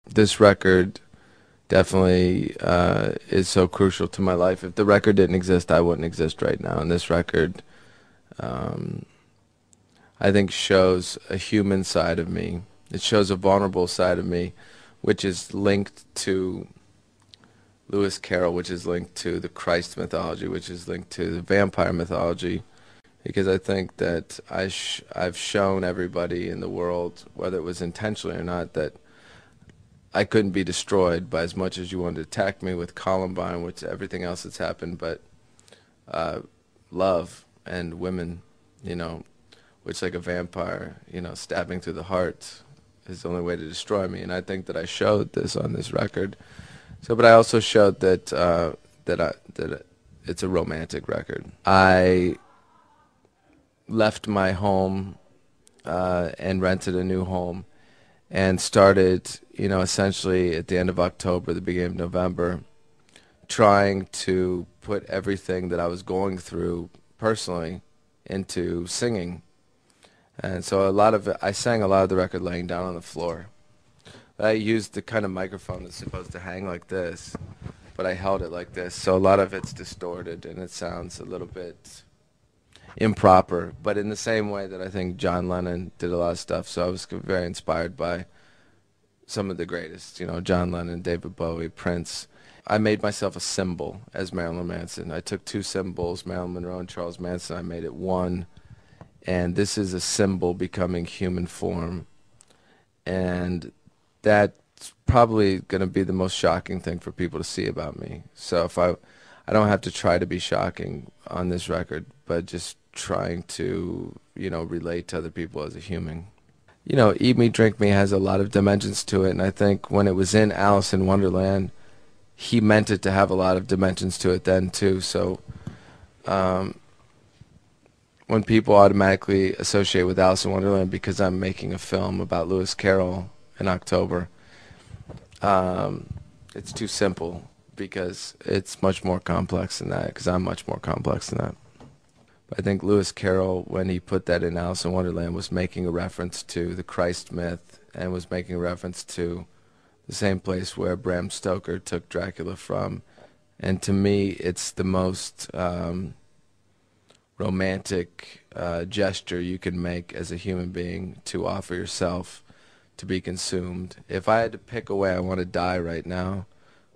This record definitely is so crucial to my life. If the record didn't exist, I wouldn't exist right now. And this record, um, I think, shows a human side of me. It shows a vulnerable side of me, which is linked to Lewis Carroll, which is linked to the Christ mythology, which is linked to the vampire mythology. Because I think that I've shown everybody in the world, whether it was intentionally or not, that I couldn't be destroyed by as much as you wanted to attack me with Columbine, which everything else that's happened, but uh, love and women, you know, which like a vampire, stabbing through the heart is the only way to destroy me. And I think that I showed this on this record. So, but I also showed that that it's a romantic record. I left my home and rented a new home and started, essentially at the end of October, the beginning of November, trying to put everything that I was going through personally into singing. And so a lot of it, I sang a lot of the record laying down on the floor. I used the kind of microphone that's supposed to hang like this, but I held it like this. So a lot of it's distorted and it sounds a little bit improper, but in the same way that I think John Lennon did a lot of stuff. So I was very inspired by some of the greatest, John Lennon, David Bowie, Prince. I made myself a symbol as Marilyn Manson. I took two symbols, Marilyn Monroe and Charles Manson. I made it one, and this is a symbol becoming human form. And that's probably going to be the most shocking thing for people to see about me. So if I don't have to try to be shocking on this record, but just trying to, relate to other people as a human. Eat Me, Drink Me has a lot of dimensions to it, and I think when it was in Alice in Wonderland, he meant it to have a lot of dimensions to it then too. So when people automatically associate with Alice in Wonderland because I'm making a film about Lewis Carroll in October, it's too simple because it's much more complex than that, because I'm much more complex than that. I think Lewis Carroll, when he put that in Alice in Wonderland, was making a reference to the Christ myth and was making a reference to the same place where Bram Stoker took Dracula from. And to me, it's the most romantic gesture you can make as a human being, to offer yourself to be consumed. If I had to pick a way I want to die right now,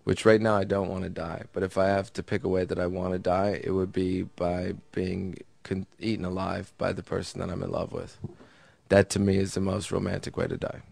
which right now I don't want to die, but if I have to pick a way that I want to die, it would be by being eaten alive by the person that I'm in love with. That to me is the most romantic way to die.